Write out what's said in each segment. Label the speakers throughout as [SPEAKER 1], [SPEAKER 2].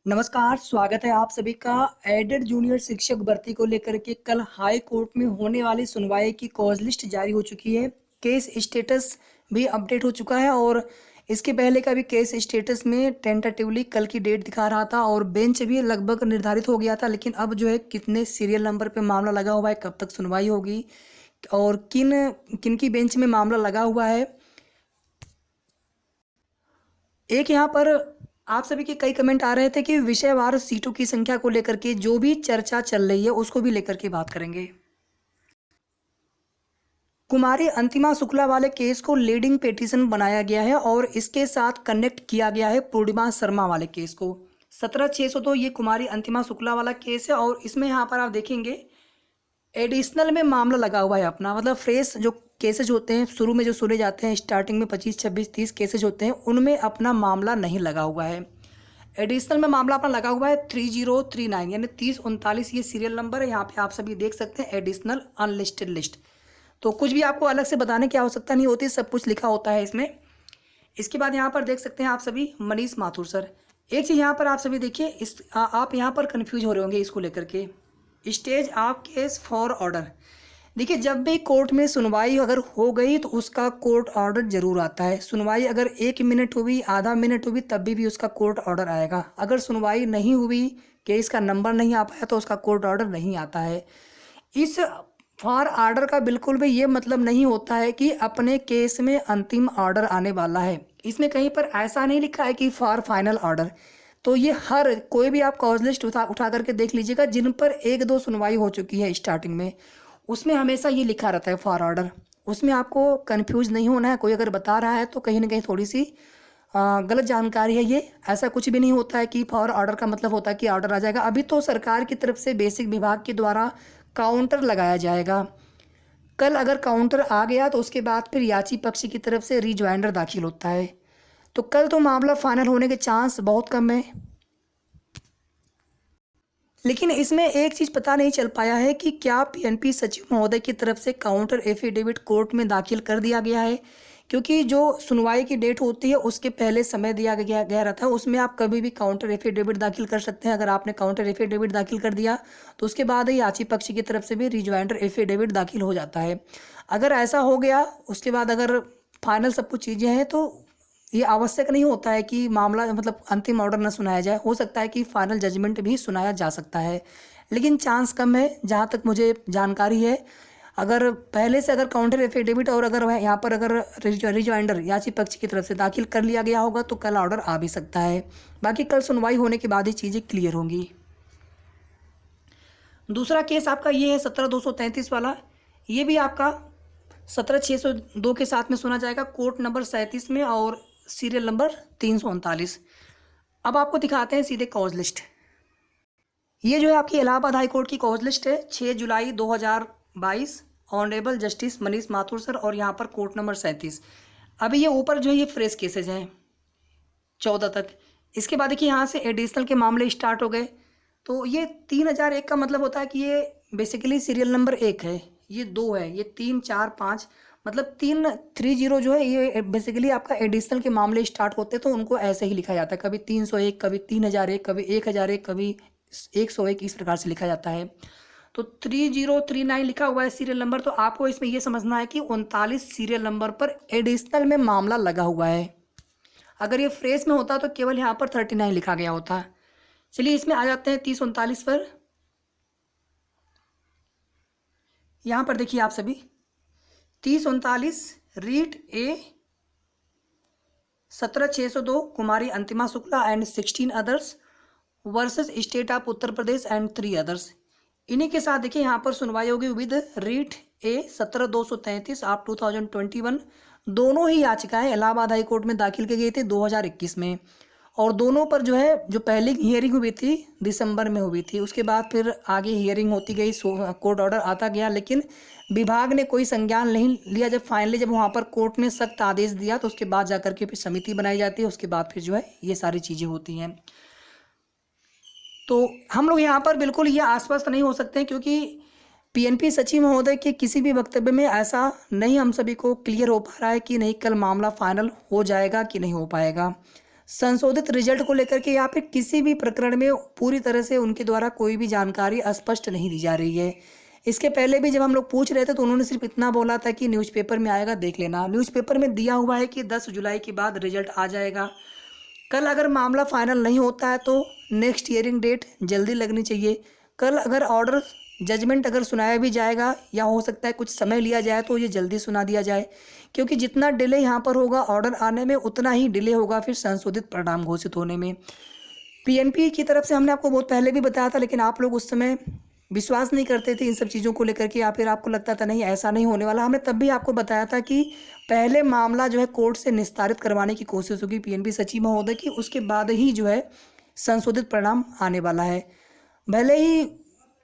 [SPEAKER 1] नमस्कार, स्वागत है आप सभी का एडेड जूनियर शिक्षक भर्ती को लेकर के कल हाई कोर्ट में होने वाली सुनवाई की कॉज लिस्ट जारी हो चुकी है। केस स्टेटस भी अपडेट हो चुका है और इसके पहले का भी केस स्टेटस में टेंटेटिवली कल की डेट दिखा रहा था और बेंच भी लगभग निर्धारित हो गया था। लेकिन अब जो है कितने सीरियल नंबर पे मामला लगा हुआ है, कब तक सुनवाई होगी और किन किन की बेंच में मामला लगा हुआ है। एक यहाँ पर आप सभी के कई कमेंट आ रहे थे कि विषयवार सीटों की संख्या को लेकर के जो भी चर्चा चल रही है उसको भी लेकर के बात करेंगे। कुमारी अंतिमा शुक्ला वाले केस को लीडिंग पिटीशन बनाया गया है और इसके साथ कनेक्ट किया गया है पूर्णिमा शर्मा वाले केस को। 17/602 ये कुमारी अंतिमा शुक्ला वाला केस है और इसमें यहाँ पर आप देखेंगे एडिशनल में मामला लगा हुआ है अपना, मतलब फ्रेश जो केसेज होते हैं शुरू में जो सुने जाते हैं स्टार्टिंग में 25, 26, 30 केसेज होते हैं उनमें अपना मामला नहीं लगा हुआ है। एडिशनल में मामला अपना लगा हुआ है 3039 यानी 3039 ये सीरियल नंबर है। यहाँ पे आप सभी देख सकते हैं एडिशनल अनलिस्टेड लिस्ट। तो कुछ भी आपको अलग से बताने की आवश्यकता नहीं होती, सब कुछ लिखा होता है इसमें। इसके बाद यहाँ पर देख सकते हैं आप सभी मनीष माथुर सर। एक चीज़ यहाँ पर आप सभी देखिए, आप यहाँ पर कन्फ्यूज हो रहे होंगे इसको लेकर के। Stage of case for order, देखिए जब भी कोर्ट में सुनवाई अगर हो गई तो उसका कोर्ट ऑर्डर जरूर आता है। सुनवाई अगर 1 मिनट हुई, आधा मिनट हुई, तब भी उसका कोर्ट ऑर्डर आएगा। अगर सुनवाई नहीं हुई, केस का नंबर नहीं आ पाया तो उसका कोर्ट ऑर्डर नहीं आता है। इस फॉर ऑर्डर का बिल्कुल भी ये मतलब नहीं होता है कि अपने केस में अंतिम ऑर्डर आने वाला है। इसमें कहीं पर ऐसा नहीं लिखा है कि फॉर फाइनल ऑर्डर। तो ये हर कोई भी आप कॉज लिस्ट उठा करके देख लीजिएगा जिन पर 1-2 सुनवाई हो चुकी है स्टार्टिंग में, उसमें हमेशा ये लिखा रहता है फॉर ऑर्डर। उसमें आपको कंफ्यूज नहीं होना है। कोई अगर बता रहा है तो कहीं ना कहीं थोड़ी सी गलत जानकारी है ये। ऐसा कुछ भी नहीं होता है कि फॉर ऑर्डर का मतलब होता है कि ऑर्डर आ जाएगा। अभी तो सरकार की तरफ से बेसिक विभाग के द्वारा काउंटर लगाया जाएगा। कल अगर काउंटर आ गया तो उसके बाद फिर याची पक्ष की तरफ से रिज्वाइंडर दाखिल होता है। तो कल तो मामला फाइनल होने के चांस बहुत कम है। लेकिन इसमें एक चीज़ पता नहीं चल पाया है कि क्या पीएनपी सचिव महोदय की तरफ से काउंटर एफिडेविट कोर्ट में दाखिल कर दिया गया है, क्योंकि जो सुनवाई की डेट होती है उसके पहले समय दिया गया रहता है। उसमें आप कभी भी काउंटर एफिडेविट दाखिल कर सकते हैं। अगर आपने काउंटर एफिडेविट दाखिल कर दिया तो उसके बाद ही याची पक्ष की तरफ से भी रिज्वाइंडर एफिडेविट दाखिल हो जाता है। अगर ऐसा हो गया उसके बाद अगर फाइनल सब कुछ चीज़ें हैं तो ये आवश्यक नहीं होता है कि मामला मतलब अंतिम ऑर्डर न सुनाया जाए। हो सकता है कि फाइनल जजमेंट भी सुनाया जा सकता है, लेकिन चांस कम है जहाँ तक मुझे जानकारी है। अगर पहले से अगर काउंटर एफिडेविट और अगर यहाँ पर अगर रिजॉइंडर याची पक्ष की तरफ से दाखिल कर लिया गया होगा तो कल ऑर्डर आ भी सकता है। बाकी कल सुनवाई होने के बाद ही चीज़ें क्लियर होंगी। दूसरा केस आपका ये है 17/233 वाला। ये भी आपका 17/602 के साथ में सुना जाएगा, कोर्ट नंबर 37 में और सीरियल नंबर 339। अब आपको दिखाते हैं सीधे कॉज लिस्ट। ये जो है आपकी इलाहाबाद हाई कोर्ट की कॉज लिस्ट है 6 जुलाई 2022। Honourable justice Manish Mathur sir और यहाँ पर कोर्ट नंबर 37। अभी ये ऊपर जो है ये फ्रेश केसेज हैं 14 तक। इसके बाद देखिए यहाँ से एडिशनल के मामले स्टार्ट हो गए। तो ये 3001 का मतलब होता है कि ये बेसिकली सीरियल नंबर 1 है, ये 2 है, ये 3, 4, 5 मतलब 330 जो है ये बेसिकली आपका एडिशनल के मामले स्टार्ट होते हैं तो उनको ऐसे ही लिखा जाता है। कभी 301, कभी 3001, कभी 1001, कभी 101, इस प्रकार से लिखा जाता है। तो 3039 लिखा हुआ है सीरियल नंबर। तो आपको इसमें यह समझना है कि 39 सीरियल नंबर पर एडिशनल में मामला लगा हुआ है। अगर ये फ्रेश में होता तो केवल यहाँ पर 39 लिखा गया होता। चलिए इसमें आ जाते हैं 3039 पर। यहाँ पर देखिए आप सभी 3039 writ A 17/602 Kumari Antima Shukla and 16 others versus state of Uttar Pradesh and 3 others. इन्हीं के साथ देखिए यहाँ पर सुनवाई होगी विद रीट ए 17/233 ऑफ 2021। दोनों ही याचिकाएं इलाहाबाद हाई कोर्ट में दाखिल की गई थी 2021 में और दोनों पर जो है जो पहली हियरिंग हुई थी दिसंबर में हुई थी। उसके बाद फिर आगे हियरिंग होती गई, कोर्ट ऑर्डर आता गया, लेकिन विभाग ने कोई संज्ञान नहीं लिया। जब फाइनली जब वहाँ पर कोर्ट ने सख्त आदेश दिया तो उसके बाद जाकर के फिर समिति बनाई जाती है, उसके बाद फिर जो है ये सारी चीज़ें होती हैं। तो हम लोग यहाँ पर बिल्कुल ये आश्वस्त नहीं हो सकते हैं क्योंकि पीएनपी सचिव महोदय के किसी भी वक्तव्य में ऐसा नहीं हम सभी को क्लियर हो पा रहा है कि नहीं कल मामला फाइनल हो जाएगा कि नहीं हो पाएगा। संशोधित रिजल्ट को लेकर के या फिर किसी भी प्रकरण में पूरी तरह से उनके द्वारा कोई भी जानकारी स्पष्ट नहीं दी जा रही है। इसके पहले भी जब हम लोग पूछ रहे थे तो उन्होंने सिर्फ इतना बोला था कि न्यूज़पेपर में आएगा, देख लेना। न्यूज़पेपर में दिया हुआ है कि 10 जुलाई के बाद रिजल्ट आ जाएगा। कल अगर मामला फाइनल नहीं होता है तो नेक्स्ट हियरिंग डेट जल्दी लगनी चाहिए। कल अगर ऑर्डर जजमेंट अगर सुनाया भी जाएगा या हो सकता है कुछ समय लिया जाए तो ये जल्दी सुना दिया जाए, क्योंकि जितना डिले यहाँ पर होगा ऑर्डर आने में उतना ही डिले होगा फिर संशोधित परिणाम घोषित होने में। पीएनपी की तरफ से हमने आपको बहुत पहले भी बताया था, लेकिन आप लोग उस समय विश्वास नहीं करते थे इन सब चीज़ों को लेकर के, या फिर आपको लगता था नहीं ऐसा नहीं होने वाला। हमने तब भी आपको बताया था कि पहले मामला जो है कोर्ट से निस्तारित करवाने की कोशिश होगी पीएनपी सचिव महोदय की, उसके बाद ही जो है संशोधित परिणाम आने वाला है। भले ही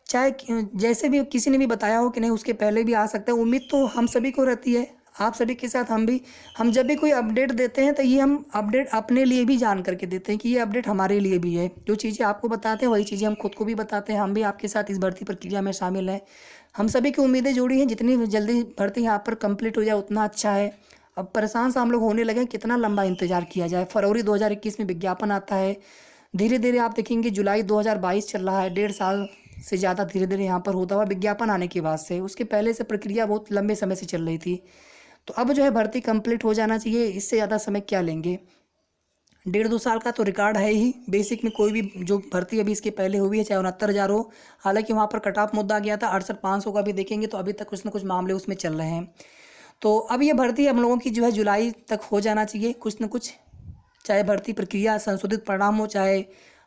[SPEAKER 1] चाहे जैसे भी किसी ने भी बताया हो कि नहीं उसके पहले भी आ सकता है, उम्मीद तो हम सभी को रहती है, आप सभी के साथ हम जब भी कोई अपडेट देते हैं तो ये हम अपडेट अपने लिए भी जान करके देते हैं कि ये अपडेट हमारे लिए भी है। जो चीज़ें आपको बताते हैं वही चीज़ें हम खुद को भी बताते हैं। हम भी आपके साथ इस भर्ती प्रक्रिया में शामिल हैं। हम सभी की उम्मीदें जुड़ी हैं, जितनी जल्दी भर्ती यहाँ पर कंप्लीट हो जाए उतना अच्छा है। अब परेशान सा हम लोग होने लगे, कितना लंबा इंतजार किया जाए। फरवरी 2021 में विज्ञापन आता है, धीरे धीरे आप देखेंगे जुलाई 2022 चल रहा है, 1.5 साल से ज़्यादा धीरे धीरे यहाँ पर होता हुआ विज्ञापन आने के बाद से। उसके पहले से प्रक्रिया बहुत लंबे समय से चल रही थी। तो अब जो है भर्ती कंप्लीट हो जाना चाहिए, इससे ज़्यादा समय क्या लेंगे। 1.5-2 साल का तो रिकॉर्ड है ही। बेसिक में कोई भी जो भर्ती अभी इसके पहले हुई है, चाहे 69,000 हो, हालांकि वहाँ पर कट ऑफ मुद्दा गया था 68,500 का भी देखेंगे तो अभी तक कुछ ना कुछ मामले उसमें चल रहे हैं। तो अब ये भर्ती हम लोगों की जो है जुलाई तक हो जाना चाहिए कुछ न कुछ, चाहे भर्ती प्रक्रिया संशोधित परिणाम हो, चाहे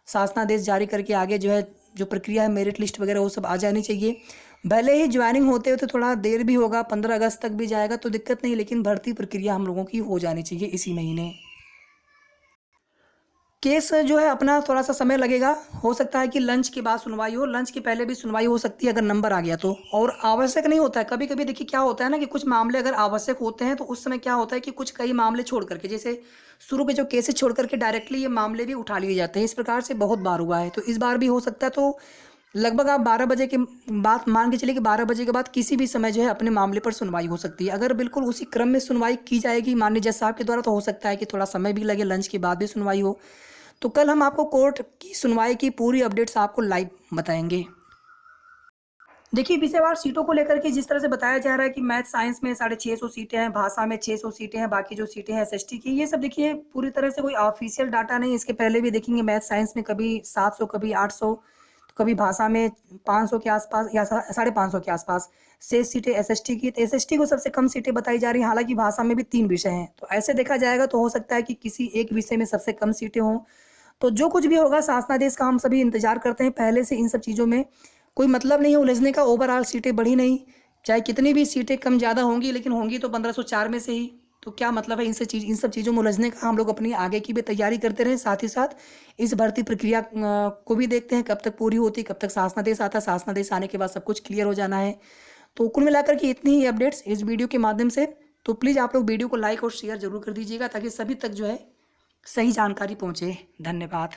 [SPEAKER 1] शासनादेश जारी करके आगे जो है जो प्रक्रिया है मेरिट लिस्ट वगैरह वो सब आ जानी चाहिए। भले ही ज्वाइनिंग होते होते थोड़ा देर भी होगा, 15 अगस्त तक भी जाएगा तो दिक्कत नहीं, लेकिन भर्ती प्रक्रिया हम लोगों की हो जानी चाहिए इसी महीने। केस जो है अपना थोड़ा सा समय लगेगा, हो सकता है कि लंच के बाद सुनवाई हो, लंच के पहले भी सुनवाई हो सकती है अगर नंबर आ गया तो। और आवश्यक नहीं होता है, कभी कभी देखिए क्या होता है ना कि कुछ मामले अगर आवश्यक होते हैं तो उस समय क्या होता है कि कुछ कई मामले छोड़ करके, जैसे शुरू के जो केसेस छोड़ करके डायरेक्टली ये मामले भी उठा लिए जाते हैं। इस प्रकार से बहुत बार हुआ है, तो इस बार भी हो सकता है। तो लगभग आप 12 बजे के बाद मान के चलिए कि 12 बजे के बाद किसी भी समय जो है अपने मामले पर सुनवाई हो सकती है। अगर बिल्कुल उसी क्रम में सुनवाई की जाएगी माननीय जज साहब के द्वारा तो हो सकता है कि थोड़ा समय भी लगे, लंच के बाद भी सुनवाई हो। तो कल हम आपको कोर्ट की सुनवाई की पूरी अपडेट्स आपको लाइव बताएंगे। देखिए विषयवार सीटों को लेकर के जिस तरह से बताया जा रहा है कि मैथ साइंस में 650 सीटें हैं, भाषा में 600 सीटें हैं, बाकी जो सीटें हैं एसएसटी की, ये सब देखिए पूरी तरह से कोई ऑफिशियल डाटा नहीं। इसके पहले भी देखेंगे मैथ साइंस में कभी 700, कभी 800, तो कभी भाषा में 500 के आसपास या 550 के आसपास शेष सीटें एसएसटी की। तो एसएसटी को सबसे कम सीटें बताई जा रही हैं, हालांकि भाषा में भी 3 विषय हैं। तो ऐसे देखा जाएगा तो हो सकता है कि किसी एक विषय में सबसे कम सीटें हों। तो जो कुछ भी होगा शासनादेश का हम सभी इंतजार करते हैं। पहले से इन सब चीज़ों में कोई मतलब नहीं है उलझने का। ओवरऑल सीटें बढ़ी नहीं, चाहे कितनी भी सीटें कम ज़्यादा होंगी, लेकिन होंगी तो 1504 में से ही। तो क्या मतलब है इन सब चीज़ों में उलझने का। हम लोग अपनी आगे की भी तैयारी करते रहें, साथ ही साथ इस भर्ती प्रक्रिया को भी देखते हैं कब तक पूरी होती, कब तक शासनादेश आता। शासनादेश आने के बाद सब कुछ क्लियर हो जाना है। तो कुल मिलाकर के इतनी ही अपडेट्स इस वीडियो के माध्यम से। तो प्लीज़ आप लोग वीडियो को लाइक और शेयर जरूर कर दीजिएगा ताकि सभी तक जो है सही जानकारी पहुँचे। धन्यवाद।